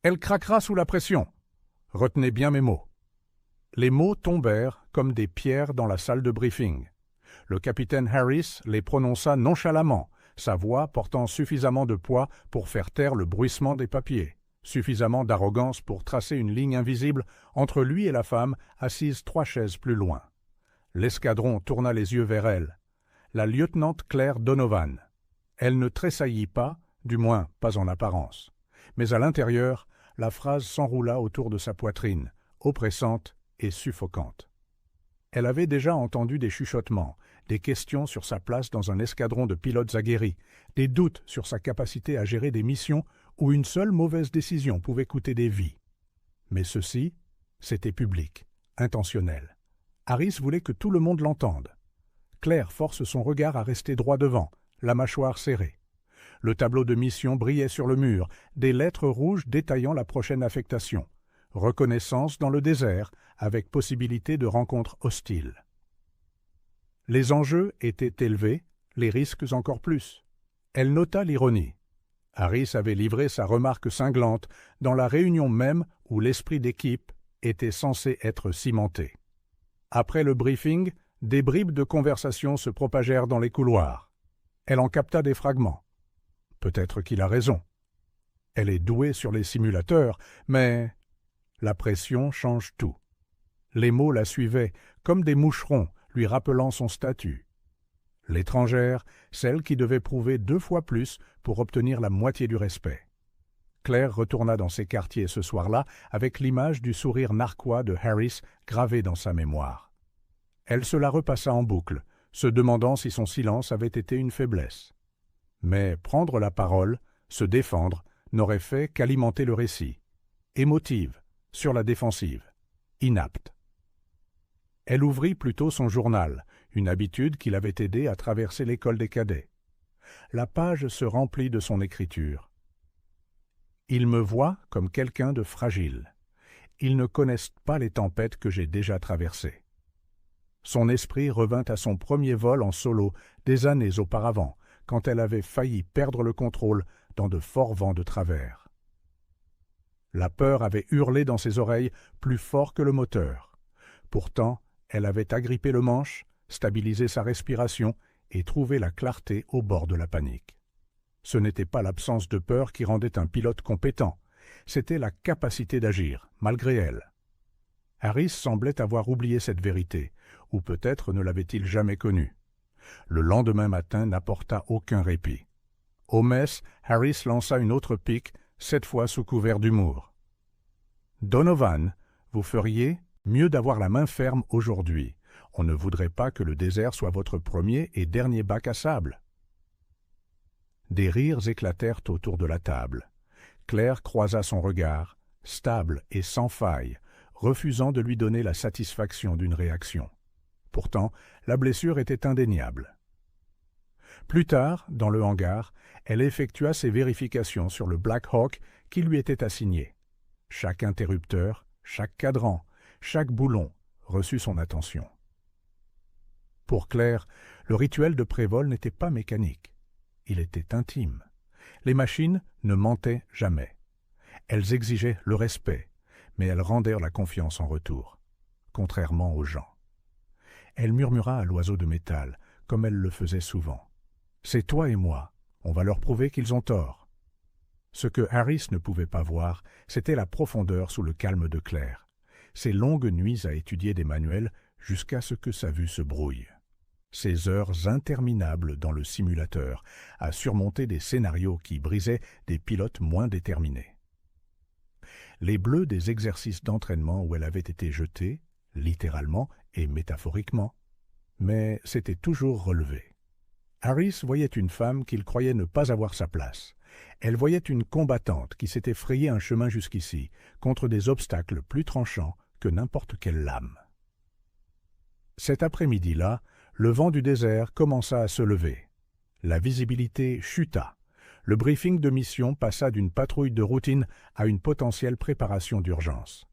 Elle craquera sous la pression. Retenez bien mes mots. Les mots tombèrent comme des pierres dans la salle de briefing. Le capitaine Harris les prononça nonchalamment, sa voix portant suffisamment de poids pour faire taire le bruissement des papiers, suffisamment d'arrogance pour tracer une ligne invisible entre lui et la femme assise 3 chaises plus loin. L'escadron tourna les yeux vers elle. La lieutenant Claire Donovan. Elle ne tressaillit pas, du moins pas en apparence. Mais à l'intérieur, la phrase s'enroula autour de sa poitrine, oppressante et suffocante. Elle avait déjà entendu des chuchotements, des questions sur sa place dans un escadron de pilotes aguerris, des doutes sur sa capacité à gérer des missions où une seule mauvaise décision pouvait coûter des vies. Mais ceci, c'était public, intentionnel. Harris voulait que tout le monde l'entende. Claire force son regard à rester droit devant, la mâchoire serrée. Le tableau de mission brillait sur le mur, des lettres rouges détaillant la prochaine affectation. Reconnaissance dans le désert, avec possibilité de rencontres hostiles. Les enjeux étaient élevés, les risques encore plus. Elle nota l'ironie. Harris avait livré sa remarque cinglante dans la réunion même où l'esprit d'équipe était censé être cimenté. Après le briefing, des bribes de conversation se propagèrent dans les couloirs. Elle en capta des fragments. Peut-être qu'il a raison. Elle est douée sur les simulateurs, mais la pression change tout. Les mots la suivaient, comme des moucherons, lui rappelant son statut. L'étrangère, celle qui devait prouver 2 fois plus pour obtenir la moitié du respect. Claire retourna dans ses quartiers ce soir-là avec l'image du sourire narquois de Harris gravée dans sa mémoire. Elle se la repassa en boucle, se demandant si son silence avait été une faiblesse. Mais prendre la parole, se défendre, n'aurait fait qu'alimenter le récit. Émotive, sur la défensive, inapte. Elle ouvrit plutôt son journal, une habitude qui l'avait aidée à traverser l'école des cadets. La page se remplit de son écriture. Ils me voient comme quelqu'un de fragile. Ils ne connaissent pas les tempêtes que j'ai déjà traversées. Son esprit revint à son premier vol en solo des années auparavant, quand elle avait failli perdre le contrôle dans de forts vents de travers. La peur avait hurlé dans ses oreilles plus fort que le moteur. Pourtant, elle avait agrippé le manche, stabilisé sa respiration et trouvé la clarté au bord de la panique. Ce n'était pas l'absence de peur qui rendait un pilote compétent, c'était la capacité d'agir, malgré elle. Harris semblait avoir oublié cette vérité, ou peut-être ne l'avait-il jamais connue. Le lendemain matin n'apporta aucun répit. Au mess, Harris lança une autre pique, cette fois sous couvert d'humour. « Donovan, vous feriez mieux d'avoir la main ferme aujourd'hui. On ne voudrait pas que le désert soit votre premier et dernier bac à sable. » Des rires éclatèrent autour de la table. Claire croisa son regard, stable et sans faille, refusant de lui donner la satisfaction d'une réaction. Pourtant, la blessure était indéniable. Plus tard, dans le hangar, elle effectua ses vérifications sur le Black Hawk qui lui était assigné. Chaque interrupteur, chaque cadran, chaque boulon reçut son attention. Pour Claire, le rituel de prévol n'était pas mécanique. Il était intime. Les machines ne mentaient jamais. Elles exigeaient le respect, mais elles rendirent la confiance en retour, contrairement aux gens. Elle murmura à l'oiseau de métal, comme elle le faisait souvent. « C'est toi et moi, on va leur prouver qu'ils ont tort. » Ce que Harris ne pouvait pas voir, c'était la profondeur sous le calme de Claire, ses longues nuits à étudier des manuels jusqu'à ce que sa vue se brouille. Ces heures interminables dans le simulateur, à surmonter des scénarios qui brisaient des pilotes moins déterminés. Les bleus des exercices d'entraînement où elle avait été jetée, littéralement et métaphoriquement, mais s'était toujours relevée. Harris voyait une femme qu'il croyait ne pas avoir sa place. Elle voyait une combattante qui s'était frayé un chemin jusqu'ici, contre des obstacles plus tranchants que n'importe quelle lame. Cet après-midi-là, le vent du désert commença à se lever. La visibilité chuta. Le briefing de mission passa d'une patrouille de routine à une potentielle préparation d'urgence.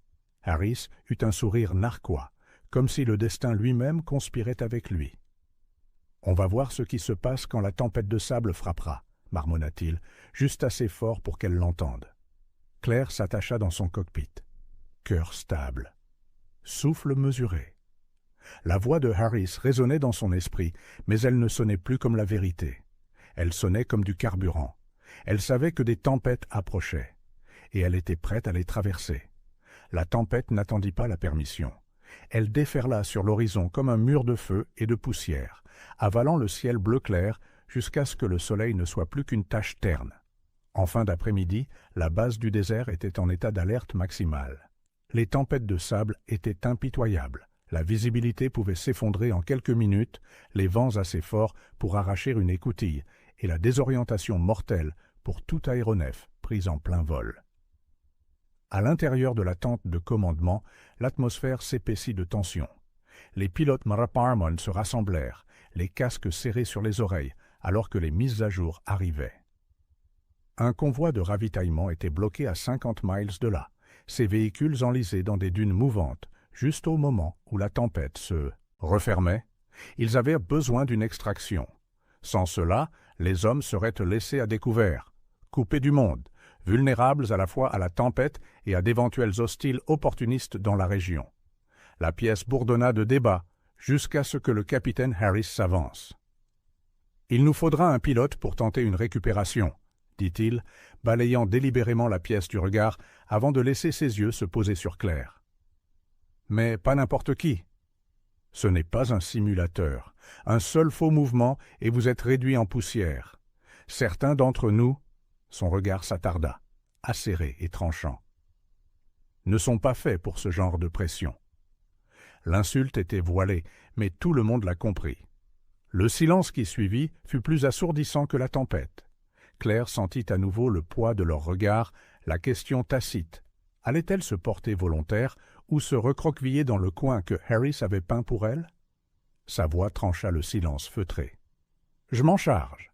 Harris eut un sourire narquois, comme si le destin lui-même conspirait avec lui. « On va voir ce qui se passe quand la tempête de sable frappera », marmonna-t-il, juste assez fort pour qu'elle l'entende. Claire s'attacha dans son cockpit. Cœur stable. Souffle mesuré. La voix de Harris résonnait dans son esprit, mais elle ne sonnait plus comme la vérité. Elle sonnait comme du carburant. Elle savait que des tempêtes approchaient, et elle était prête à les traverser. La tempête n'attendit pas la permission. Elle déferla sur l'horizon comme un mur de feu et de poussière, avalant le ciel bleu clair jusqu'à ce que le soleil ne soit plus qu'une tache terne. En fin d'après-midi, la base du désert était en état d'alerte maximale. Les tempêtes de sable étaient impitoyables. La visibilité pouvait s'effondrer en quelques minutes, les vents assez forts pour arracher une écoutille, et la désorientation mortelle pour tout aéronef pris en plein vol. À l'intérieur de la tente de commandement, l'atmosphère s'épaissit de tension. Les pilotes Maraparmon se rassemblèrent, les casques serrés sur les oreilles, alors que les mises à jour arrivaient. Un convoi de ravitaillement était bloqué à 50 miles de là, ses véhicules enlisés dans des dunes mouvantes, juste au moment où la tempête se refermait. Ils avaient besoin d'une extraction. Sans cela, les hommes seraient laissés à découvert, coupés du monde, vulnérables à la fois à la tempête et à d'éventuels hostiles opportunistes dans la région. La pièce bourdonna de débat jusqu'à ce que le capitaine Harris s'avance. « Il nous faudra un pilote pour tenter une récupération », dit-il, balayant délibérément la pièce du regard avant de laisser ses yeux se poser sur Claire. « Mais pas n'importe qui. Ce n'est pas un simulateur. Un seul faux mouvement et vous êtes réduit en poussière. Certains d'entre nous, son regard s'attarda, acéré et tranchant, ne sont pas faits pour ce genre de pression. L'insulte était voilée, mais tout le monde la comprit. Le silence qui suivit fut plus assourdissant que la tempête. Claire sentit à nouveau le poids de leurs regards, la question tacite. Allait-elle se porter volontaire ou se recroqueviller dans le coin que Harris avait peint pour elle? Sa voix trancha le silence feutré. « Je m'en charge. »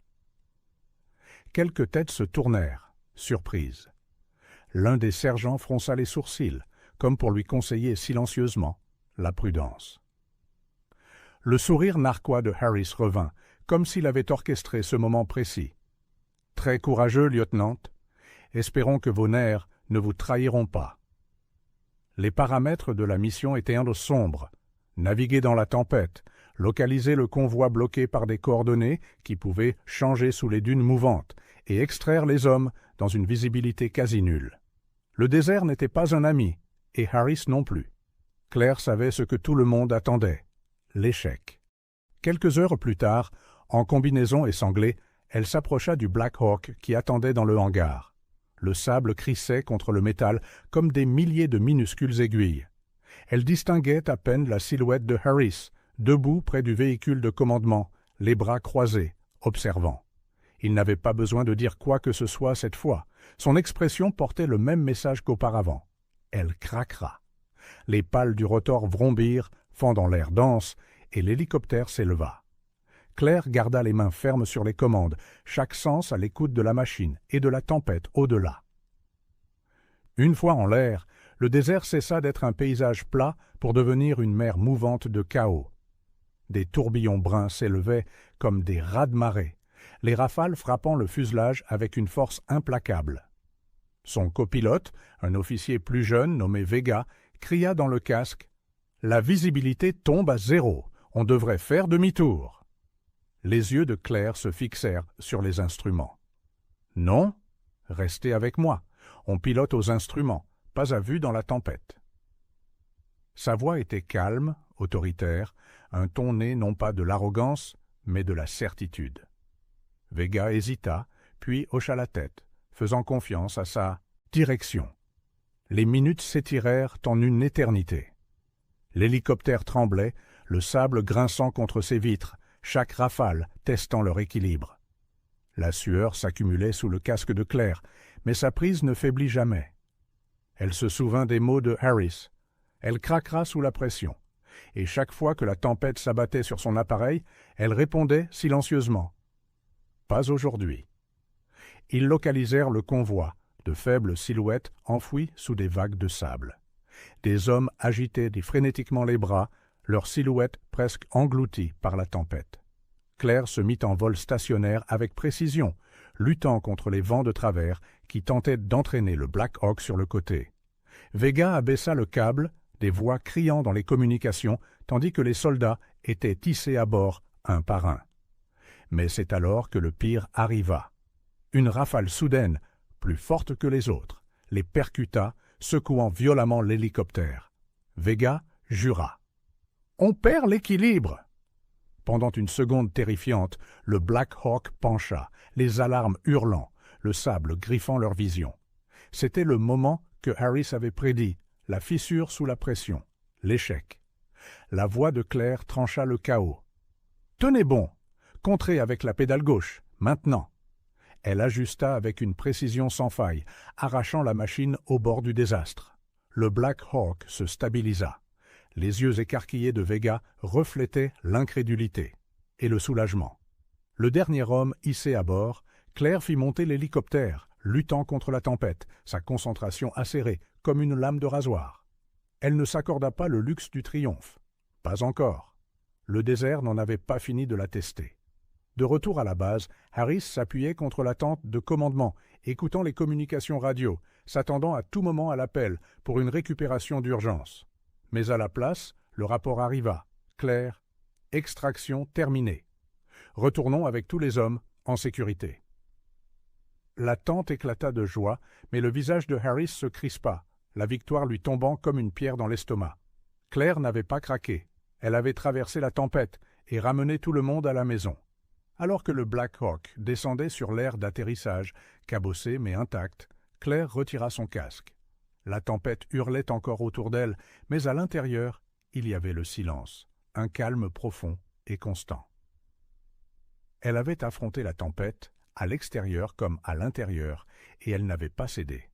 Quelques têtes se tournèrent, surprises. L'un des sergents fronça les sourcils, comme pour lui conseiller silencieusement la prudence. Le sourire narquois de Harris revint, comme s'il avait orchestré ce moment précis. « Très courageux, lieutenant. Espérons que vos nerfs ne vous trahiront pas. » Les paramètres de la mission étaient sombres. Naviguer dans la tempête, localiser le convoi bloqué par des coordonnées qui pouvaient changer sous les dunes mouvantes et extraire les hommes dans une visibilité quasi nulle. Le désert n'était pas un ami, et Harris non plus. Claire savait ce que tout le monde attendait, l'échec. Quelques heures plus tard, en combinaison et sanglée, elle s'approcha du Black Hawk qui attendait dans le hangar. Le sable crissait contre le métal comme des milliers de minuscules aiguilles. Elle distinguait à peine la silhouette de Harris, debout près du véhicule de commandement, les bras croisés, observant. Il n'avait pas besoin de dire quoi que ce soit cette fois. Son expression portait le même message qu'auparavant. Elle craquera. Les pales du rotor vrombirent, fendant l'air dense, et l'hélicoptère s'éleva. Claire garda les mains fermes sur les commandes, chaque sens à l'écoute de la machine et de la tempête au-delà. Une fois en l'air, le désert cessa d'être un paysage plat pour devenir une mer mouvante de chaos. Des tourbillons bruns s'élevaient comme des raz-de-marée, les rafales frappant le fuselage avec une force implacable. Son copilote, un officier plus jeune nommé Vega, cria dans le casque « La visibilité tombe à 0, on devrait faire demi-tour !» Les yeux de Claire se fixèrent sur les instruments. « Non, restez avec moi, on pilote aux instruments, pas à vue dans la tempête. » Sa voix était calme, autoritaire, un ton né non pas de l'arrogance, mais de la certitude. Vega hésita, puis hocha la tête, faisant confiance à sa direction. Les minutes s'étirèrent en une éternité. L'hélicoptère tremblait, le sable grinçant contre ses vitres, chaque rafale testant leur équilibre. La sueur s'accumulait sous le casque de Claire, mais sa prise ne faiblit jamais. Elle se souvint des mots de Harris. Elle craquera sous la pression, et chaque fois que la tempête s'abattait sur son appareil, elle répondait silencieusement. Pas aujourd'hui. Ils localisèrent le convoi, de faibles silhouettes enfouies sous des vagues de sable. Des hommes agitaient frénétiquement les bras, leurs silhouettes presque englouties par la tempête. Claire se mit en vol stationnaire avec précision, luttant contre les vents de travers qui tentaient d'entraîner le Black Hawk sur le côté. Vega abaissa le câble, des voix criant dans les communications, tandis que les soldats étaient tissés à bord un par un. Mais c'est alors que le pire arriva. Une rafale soudaine, plus forte que les autres, les percuta, secouant violemment l'hélicoptère. Vega jura. « On perd l'équilibre !» Pendant une seconde terrifiante, le Black Hawk pencha, les alarmes hurlant, le sable griffant leur vision. C'était le moment que Harris avait prédit, la fissure sous la pression, l'échec. La voix de Claire trancha le chaos. « Tenez bon! Contrez avec la pédale gauche, maintenant !» Elle ajusta avec une précision sans faille, arrachant la machine au bord du désastre. Le Black Hawk se stabilisa. Les yeux écarquillés de Vega reflétaient l'incrédulité et le soulagement. Le dernier homme hissé à bord, Claire fit monter l'hélicoptère, luttant contre la tempête, sa concentration acérée comme une lame de rasoir. Elle ne s'accorda pas le luxe du triomphe. Pas encore. Le désert n'en avait pas fini de la tester. De retour à la base, Harris s'appuyait contre la tente de commandement, écoutant les communications radio, s'attendant à tout moment à l'appel pour une récupération d'urgence. Mais à la place, le rapport arriva. Claire, extraction terminée. Retournons avec tous les hommes en sécurité. La tente éclata de joie, mais le visage de Harris se crispa, la victoire lui tombant comme une pierre dans l'estomac. Claire n'avait pas craqué. Elle avait traversé la tempête et ramené tout le monde à la maison. Alors que le Black Hawk descendait sur l'aire d'atterrissage, cabossé mais intact, Claire retira son casque. La tempête hurlait encore autour d'elle, mais à l'intérieur, il y avait le silence, un calme profond et constant. Elle avait affronté la tempête, à l'extérieur comme à l'intérieur, et elle n'avait pas cédé.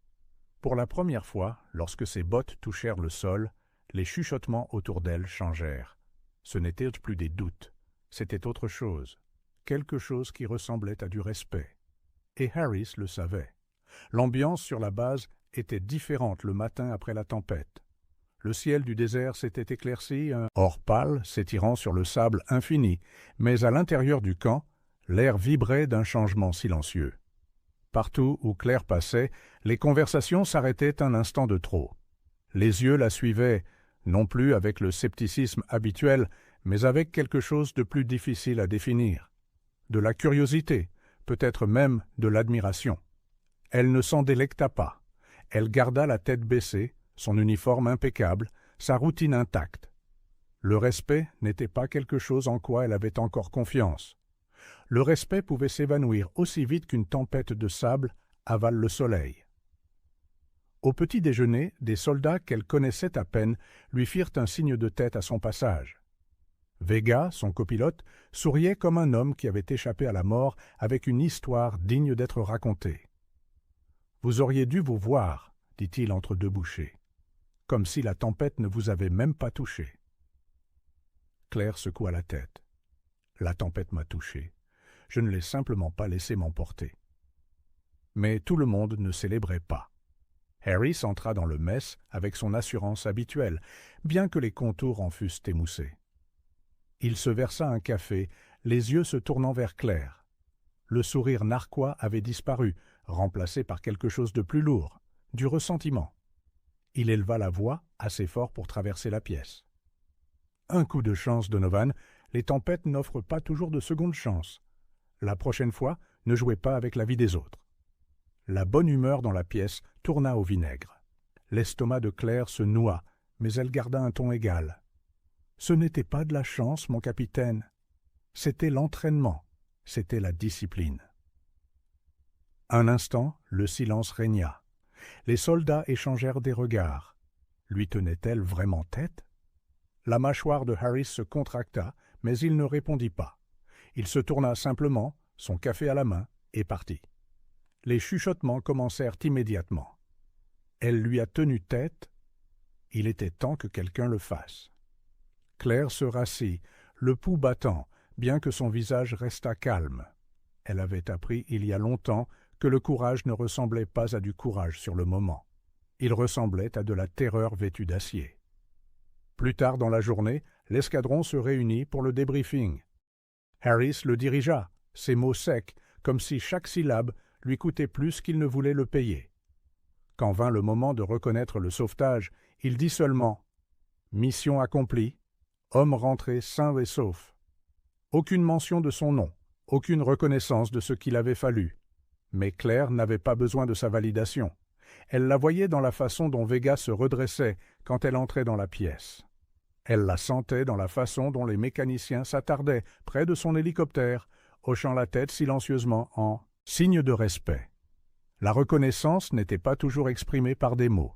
Pour la première fois, lorsque ses bottes touchèrent le sol, les chuchotements autour d'elle changèrent. Ce n'étaient plus des doutes, c'était autre chose. Quelque chose qui ressemblait à du respect. Et Harris le savait. L'ambiance sur la base était différente le matin après la tempête. Le ciel du désert s'était éclairci, un or pâle s'étirant sur le sable infini, mais à l'intérieur du camp, l'air vibrait d'un changement silencieux. Partout où Claire passait, les conversations s'arrêtaient un instant de trop. Les yeux la suivaient, non plus avec le scepticisme habituel, mais avec quelque chose de plus difficile à définir. De la curiosité, peut-être même de l'admiration. Elle ne s'en délecta pas. Elle garda la tête baissée, son uniforme impeccable, sa routine intacte. Le respect n'était pas quelque chose en quoi elle avait encore confiance. Le respect pouvait s'évanouir aussi vite qu'une tempête de sable avale le soleil. Au petit déjeuner, des soldats qu'elle connaissait à peine lui firent un signe de tête à son passage. Vega, son copilote, souriait comme un homme qui avait échappé à la mort avec une histoire digne d'être racontée. « Vous auriez dû vous voir, » dit-il entre deux bouchées, « comme si la tempête ne vous avait même pas touché. » Claire secoua la tête. « La tempête m'a touché. Je ne l'ai simplement pas laissé m'emporter. » Mais tout le monde ne célébrait pas. Harris entra dans le mess avec son assurance habituelle, bien que les contours en fussent émoussés. Il se versa un café, les yeux se tournant vers Claire. Le sourire narquois avait disparu, remplacé par quelque chose de plus lourd, du ressentiment. Il éleva la voix, assez fort pour traverser la pièce. « Un coup de chance, Donovan, les tempêtes n'offrent pas toujours de seconde chance. La prochaine fois, ne jouez pas avec la vie des autres. » La bonne humeur dans la pièce tourna au vinaigre. L'estomac de Claire se noua, mais elle garda un ton égal. « Ce n'était pas de la chance, mon capitaine. C'était l'entraînement, c'était la discipline. » Un instant, le silence régna. Les soldats échangèrent des regards. Lui tenait-elle vraiment tête? La mâchoire de Harris se contracta, mais il ne répondit pas. Il se tourna simplement, son café à la main, et partit. Les chuchotements commencèrent immédiatement. Elle lui a tenu tête. Il était temps que quelqu'un le fasse. Claire se rassit, le pouls battant, bien que son visage restât calme. Elle avait appris il y a longtemps que le courage ne ressemblait pas à du courage sur le moment. Il ressemblait à de la terreur vêtue d'acier. Plus tard dans la journée, l'escadron se réunit pour le débriefing. Harris le dirigea, ses mots secs, comme si chaque syllabe lui coûtait plus qu'il ne voulait le payer. Quand vint le moment de reconnaître le sauvetage, il dit seulement « Mission accomplie, homme rentré sain et sauf ». Aucune mention de son nom, aucune reconnaissance de ce qu'il avait fallu. Mais Claire n'avait pas besoin de sa validation. Elle la voyait dans la façon dont Vega se redressait quand elle entrait dans la pièce. Elle la sentait dans la façon dont les mécaniciens s'attardaient près de son hélicoptère, hochant la tête silencieusement en signe de respect. La reconnaissance n'était pas toujours exprimée par des mots.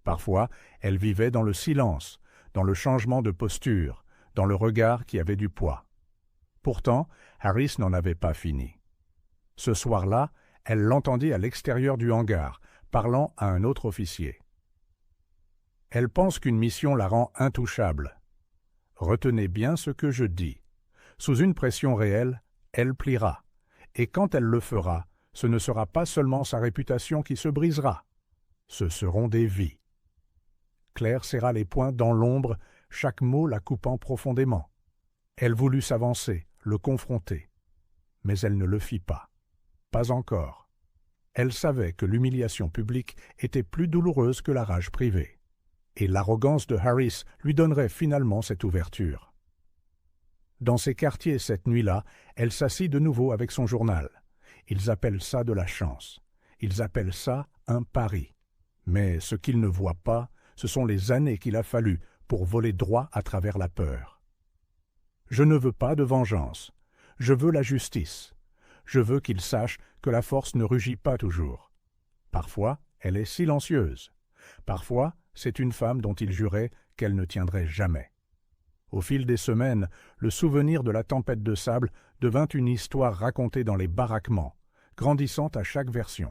Parfois, elle vivait dans le silence, dans le changement de posture, dans le regard qui avait du poids. Pourtant, Harris n'en avait pas fini. Ce soir-là, elle l'entendit à l'extérieur du hangar, parlant à un autre officier. Elle pense qu'une mission la rend intouchable. Retenez bien ce que je dis. Sous une pression réelle, elle pliera. Et quand elle le fera, ce ne sera pas seulement sa réputation qui se brisera. Ce seront des vies. Claire serra les poings dans l'ombre, chaque mot la coupant profondément. Elle voulut s'avancer, le confronter. Mais elle ne le fit pas. Pas encore. Elle savait que l'humiliation publique était plus douloureuse que la rage privée. Et l'arrogance de Harris lui donnerait finalement cette ouverture. Dans ces quartiers cette nuit-là, elle s'assit de nouveau avec son journal. Ils appellent ça de la chance. Ils appellent ça un pari. Mais ce qu'ils ne voient pas, ce sont les années qu'il a fallu pour voler droit à travers la peur. Je ne veux pas de vengeance. Je veux la justice. Je veux qu'il sache que la force ne rugit pas toujours. Parfois, elle est silencieuse. Parfois, c'est une femme dont il jurait qu'elle ne tiendrait jamais. Au fil des semaines, le souvenir de la tempête de sable devint une histoire racontée dans les baraquements, grandissant à chaque version.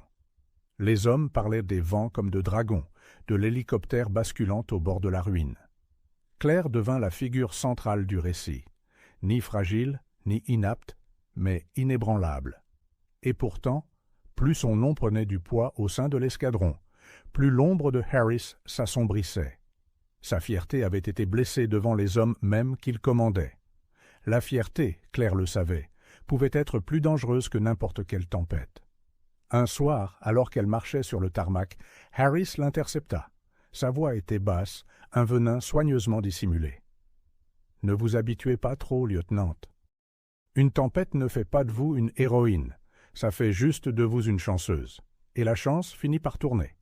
Les hommes parlaient des vents comme de dragons, de l'hélicoptère basculant au bord de la ruine. Claire devint la figure centrale du récit, ni fragile, ni inapte, mais inébranlable. Et pourtant, plus son nom prenait du poids au sein de l'escadron, plus l'ombre de Harris s'assombrissait. Sa fierté avait été blessée devant les hommes même qu'il commandait. La fierté, Claire le savait, pouvait être plus dangereuse que n'importe quelle tempête. Un soir, alors qu'elle marchait sur le tarmac, Harris l'intercepta. Sa voix était basse, un venin soigneusement dissimulé. « Ne vous habituez pas trop, lieutenant. Une tempête ne fait pas de vous une héroïne, ça fait juste de vous une chanceuse. Et la chance finit par tourner. »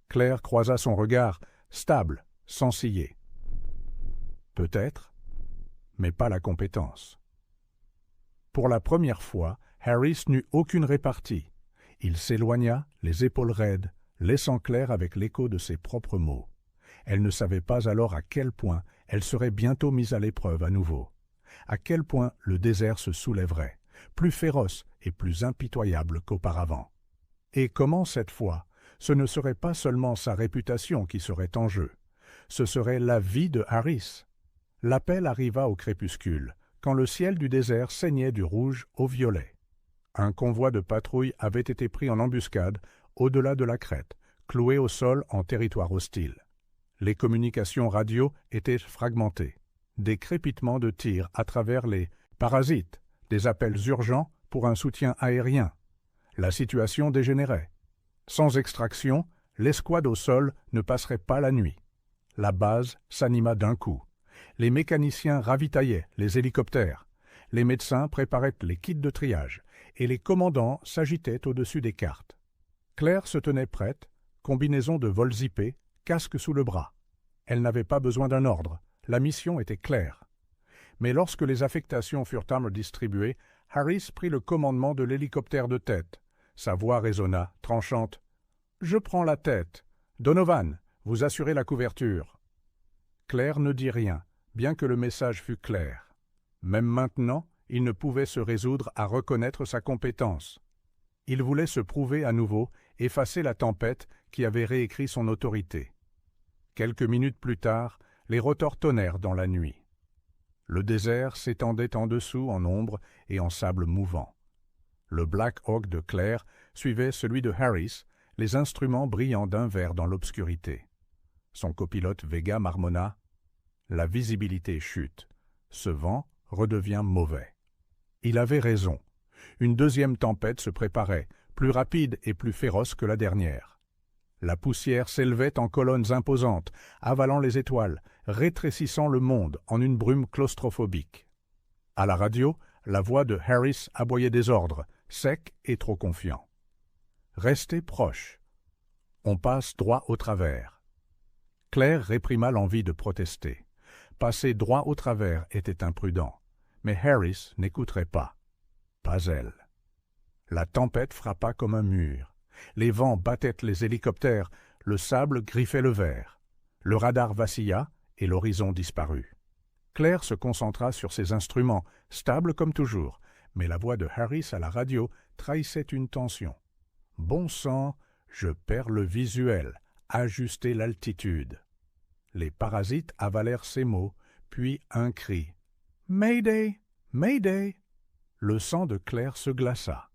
Claire croisa son regard, stable, sans ciller. Peut-être, mais pas la compétence. Pour la première fois, Harris n'eut aucune répartie. Il s'éloigna, les épaules raides, laissant Claire avec l'écho de ses propres mots. Elle ne savait pas alors à quel point elle serait bientôt mise à l'épreuve à nouveau. À quel point le désert se soulèverait, plus féroce et plus impitoyable qu'auparavant. Et comment cette fois, ce ne serait pas seulement sa réputation qui serait en jeu, ce serait la vie de Harris. L'appel arriva au crépuscule, quand le ciel du désert saignait du rouge au violet. Un convoi de patrouille avait été pris en embuscade au-delà de la crête, cloué au sol en territoire hostile. Les communications radio étaient fragmentées. Des crépitements de tirs à travers les parasites, des appels urgents pour un soutien aérien. La situation dégénérait. Sans extraction, l'escouade au sol ne passerait pas la nuit. La base s'anima d'un coup. Les mécaniciens ravitaillaient les hélicoptères. Les médecins préparaient les kits de triage et les commandants s'agitaient au-dessus des cartes. Claire se tenait prête, combinaison de vol zippé, casque sous le bras. Elle n'avait pas besoin d'un ordre. La mission était claire. Mais lorsque les affectations furent distribuées, Harris prit le commandement de l'hélicoptère de tête. Sa voix résonna, tranchante. « Je prends la tête. Donovan, vous assurez la couverture. » Claire ne dit rien, bien que le message fût clair. Même maintenant, il ne pouvait se résoudre à reconnaître sa compétence. Il voulait se prouver à nouveau, effacer la tempête qui avait réécrit son autorité. Quelques minutes plus tard, les rotors tonnèrent dans la nuit. Le désert s'étendait en dessous en ombre et en sable mouvant. Le Black Hawk de Claire suivait celui de Harris, les instruments brillant d'un vert dans l'obscurité. Son copilote Vega marmonna « La visibilité chute. Ce vent redevient mauvais. » Il avait raison. Une deuxième tempête se préparait, plus rapide et plus féroce que la dernière. La poussière s'élevait en colonnes imposantes, avalant les étoiles, rétrécissant le monde en une brume claustrophobique. À la radio, la voix de Harris aboyait des ordres, sec et trop confiant. « Restez proches. On passe droit au travers. » Claire réprima l'envie de protester. Passer droit au travers était imprudent, mais Harris n'écouterait pas. Pas elle. La tempête frappa comme un mur. Les vents battaient les hélicoptères, le sable griffait le verre. Le radar vacilla et l'horizon disparut. Claire se concentra sur ses instruments, stables comme toujours, mais la voix de Harris à la radio trahissait une tension. « Bon sang, je perds le visuel. Ajustez l'altitude. » Les parasites avalèrent ces mots, puis un cri. « Mayday! Mayday !» Le sang de Claire se glaça.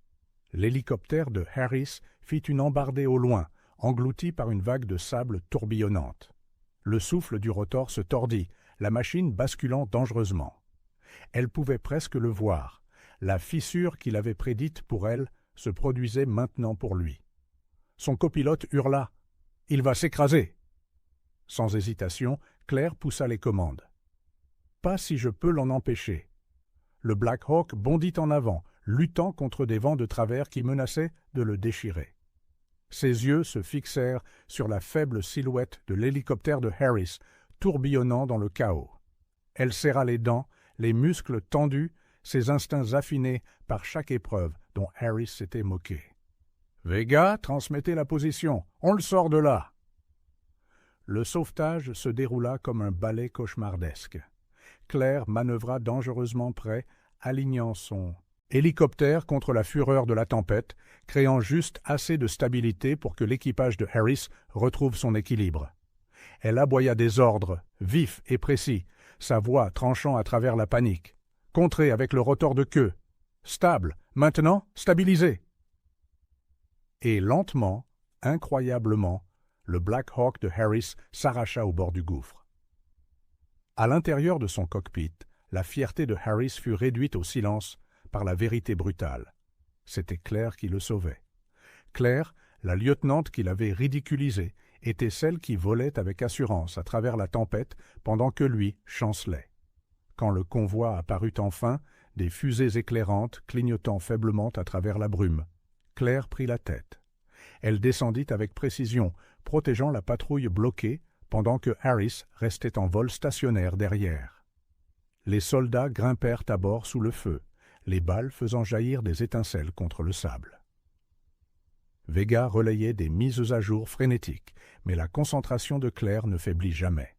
L'hélicoptère de Harris fit une embardée au loin, englouti par une vague de sable tourbillonnante. Le souffle du rotor se tordit, la machine basculant dangereusement. Elle pouvait presque le voir. La fissure qu'il avait prédite pour elle se produisait maintenant pour lui. Son copilote hurla « Il va s'écraser !» Sans hésitation, Claire poussa les commandes. « Pas si je peux l'en empêcher. » Le Black Hawk bondit en avant, luttant contre des vents de travers qui menaçaient de le déchirer. Ses yeux se fixèrent sur la faible silhouette de l'hélicoptère de Harris, tourbillonnant dans le chaos. Elle serra les dents, les muscles tendus, ses instincts affinés par chaque épreuve dont Harris s'était moqué. « Vega, transmettez la position, on le sort de là !» Le sauvetage se déroula comme un ballet cauchemardesque. Claire manœuvra dangereusement près, alignant son hélicoptère contre la fureur de la tempête, créant juste assez de stabilité pour que l'équipage de Harris retrouve son équilibre. Elle aboya des ordres, vifs et précis, sa voix tranchant à travers la panique. « Contrez avec le rotor de queue. Stable. Maintenant, stabilisé. » Et lentement, incroyablement, le Black Hawk de Harris s'arracha au bord du gouffre. À l'intérieur de son cockpit, la fierté de Harris fut réduite au silence par la vérité brutale. C'était Claire qui le sauvait. Claire, la lieutenante qui l'avait ridiculisé, était celle qui volait avec assurance à travers la tempête pendant que lui chancelait. Quand le convoi apparut enfin, des fusées éclairantes clignotant faiblement à travers la brume, Claire prit la tête. Elle descendit avec précision, protégeant la patrouille bloquée, pendant que Harris restait en vol stationnaire derrière. Les soldats grimpèrent à bord sous le feu, les balles faisant jaillir des étincelles contre le sable. Vega relayait des mises à jour frénétiques, mais la concentration de Claire ne faiblit jamais.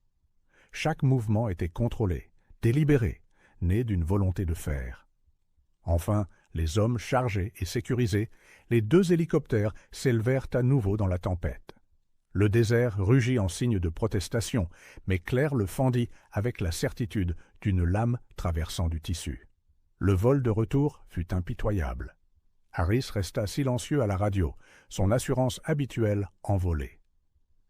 Chaque mouvement était contrôlé, délibéré, né d'une volonté de faire. Enfin, les hommes chargés et sécurisés, les deux hélicoptères s'élevèrent à nouveau dans la tempête. Le désert rugit en signe de protestation, mais Claire le fendit avec la certitude d'une lame traversant du tissu. Le vol de retour fut impitoyable. Harris resta silencieux à la radio, son assurance habituelle envolée.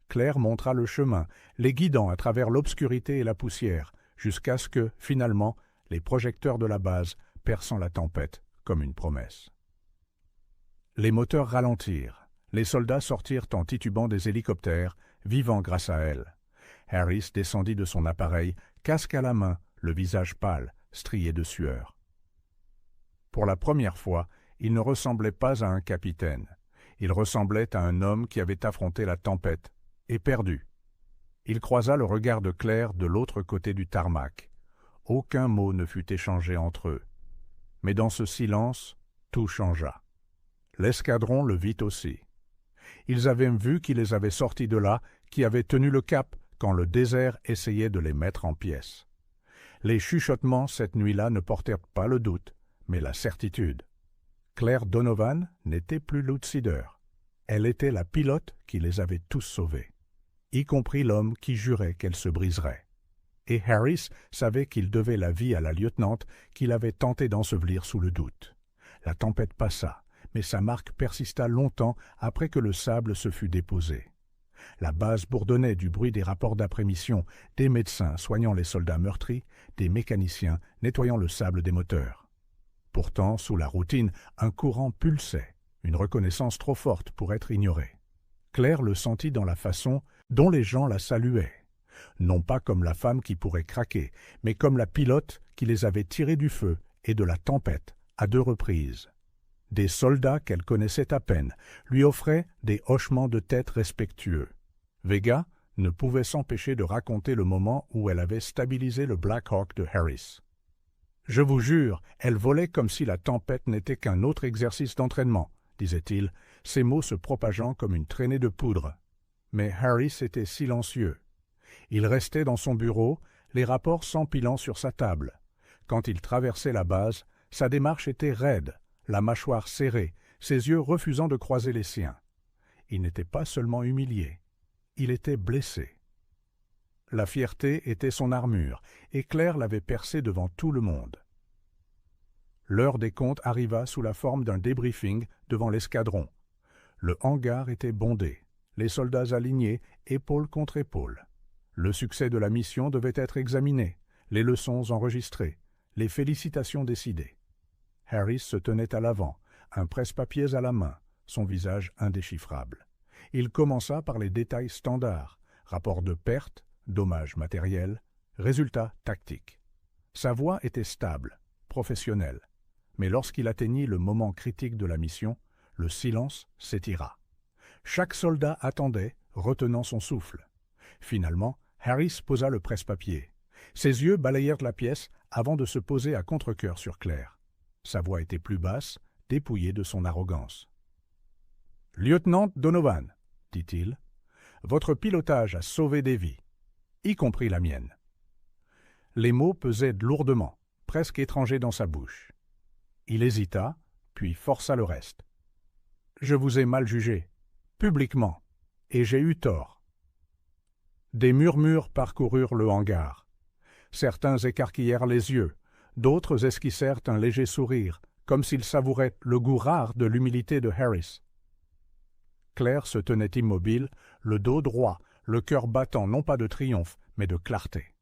Claire montra le chemin, les guidant à travers l'obscurité et la poussière, jusqu'à ce que, finalement, les projecteurs de la base perçant la tempête comme une promesse. Les moteurs ralentirent. Les soldats sortirent en titubant des hélicoptères, vivants grâce à elle. Harris descendit de son appareil, casque à la main, le visage pâle, strié de sueur. Pour la première fois, il ne ressemblait pas à un capitaine. Il ressemblait à un homme qui avait affronté la tempête, et perdu. Il croisa le regard de Claire de l'autre côté du tarmac. Aucun mot ne fut échangé entre eux. Mais dans ce silence, tout changea. L'escadron le vit aussi. Ils avaient vu qui les avait sortis de là, qui avait tenu le cap quand le désert essayait de les mettre en pièces. Les chuchotements cette nuit-là ne portèrent pas le doute, mais la certitude. Claire Donovan n'était plus l'outsider. Elle était la pilote qui les avait tous sauvés, y compris l'homme qui jurait qu'elle se briserait. Et Harris savait qu'il devait la vie à la lieutenante qu'il avait tenté d'ensevelir sous le doute. La tempête passa, mais sa marque persista longtemps après que le sable se fut déposé. La base bourdonnait du bruit des rapports d'après-mission, des médecins soignant les soldats meurtris, des mécaniciens nettoyant le sable des moteurs. Pourtant, sous la routine, un courant pulsait, une reconnaissance trop forte pour être ignorée. Claire le sentit dans la façon dont les gens la saluaient. Non pas comme la femme qui pourrait craquer, mais comme la pilote qui les avait tirés du feu et de la tempête à 2 reprises. Des soldats qu'elle connaissait à peine lui offraient des hochements de tête respectueux. Vega ne pouvait s'empêcher de raconter le moment où elle avait stabilisé le Black Hawk de Harris. « Je vous jure, elle volait comme si la tempête n'était qu'un autre exercice d'entraînement, » disait-il, ses mots se propageant comme une traînée de poudre. Mais Harris était silencieux. Il restait dans son bureau, les rapports s'empilant sur sa table. Quand il traversait la base, sa démarche était raide, la mâchoire serrée, ses yeux refusant de croiser les siens. Il n'était pas seulement humilié, il était blessé. La fierté était son armure, et Claire l'avait percée devant tout le monde. L'heure des comptes arriva sous la forme d'un débriefing devant l'escadron. Le hangar était bondé, les soldats alignés, épaule contre épaule. Le succès de la mission devait être examiné, les leçons enregistrées, les félicitations décidées. Harris se tenait à l'avant, un presse-papiers à la main, son visage indéchiffrable. Il commença par les détails standards, rapport de pertes, dommages matériels, résultats tactiques. Sa voix était stable, professionnelle, mais lorsqu'il atteignit le moment critique de la mission, le silence s'étira. Chaque soldat attendait, retenant son souffle. Finalement, Harris posa le presse-papier. Ses yeux balayèrent la pièce avant de se poser à contre-cœur sur Claire. Sa voix était plus basse, dépouillée de son arrogance. « Lieutenant Donovan, » dit-il, « votre pilotage a sauvé des vies, y compris la mienne. » Les mots pesaient lourdement, presque étrangers dans sa bouche. Il hésita, puis força le reste. « Je vous ai mal jugé, publiquement, et j'ai eu tort. » Des murmures parcoururent le hangar. Certains écarquillèrent les yeux, d'autres esquissèrent un léger sourire, comme s'ils savouraient le goût rare de l'humilité de Harris. Claire se tenait immobile, le dos droit, le cœur battant non pas de triomphe, mais de clarté.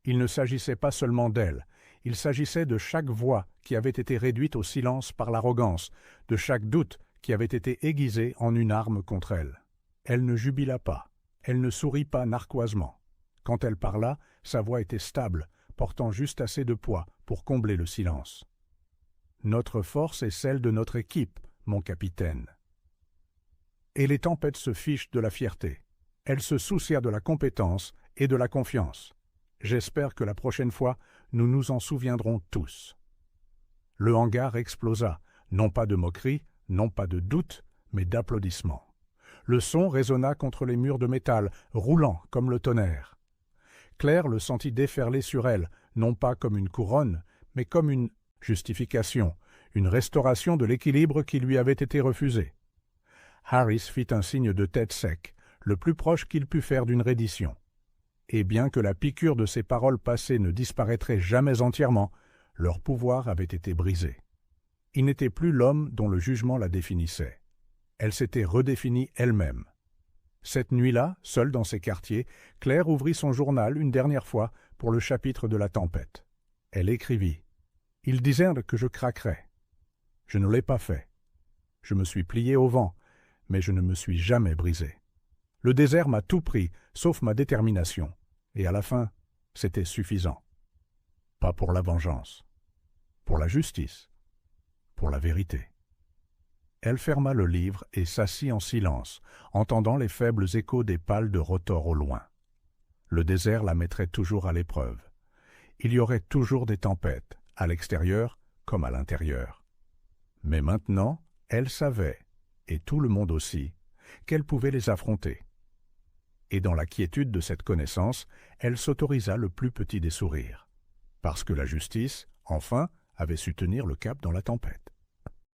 Il ne s'agissait pas seulement d'elle, il s'agissait de chaque voix qui avait été réduite au silence par l'arrogance, de chaque doute qui avait été aiguisé en une arme contre elle. Elle ne jubila pas. Elle ne sourit pas narquoisement. Quand elle parla, sa voix était stable, portant juste assez de poids pour combler le silence. « Notre force est celle de notre équipe, mon capitaine. » Et les tempêtes se fichent de la fierté. Elle se soucia de la compétence et de la confiance. J'espère que la prochaine fois, nous nous en souviendrons tous. Le hangar explosa, non pas de moquerie, non pas de doute, mais d'applaudissements. Le son résonna contre les murs de métal, roulant comme le tonnerre. Claire le sentit déferler sur elle, non pas comme une couronne, mais comme une justification, une restauration de l'équilibre qui lui avait été refusé. Harris fit un signe de tête sec, le plus proche qu'il put faire d'une reddition. Et bien que la piqûre de ses paroles passées ne disparaîtrait jamais entièrement, leur pouvoir avait été brisé. Il n'était plus l'homme dont le jugement la définissait. Elle s'était redéfinie elle-même. Cette nuit-là, seule dans ses quartiers, Claire ouvrit son journal une dernière fois pour le chapitre de la tempête. Elle écrivit « Ils disaient que je craquerais. Je ne l'ai pas fait. Je me suis plié au vent, mais je ne me suis jamais brisé. Le désert m'a tout pris, sauf ma détermination, et à la fin, c'était suffisant. Pas pour la vengeance, pour la justice, pour la vérité. » Elle ferma le livre et s'assit en silence, entendant les faibles échos des pales de rotor au loin. Le désert la mettrait toujours à l'épreuve. Il y aurait toujours des tempêtes, à l'extérieur comme à l'intérieur. Mais maintenant, elle savait, et tout le monde aussi, qu'elle pouvait les affronter. Et dans la quiétude de cette connaissance, elle s'autorisa le plus petit des sourires, parce que la justice, enfin, avait su tenir le cap dans la tempête.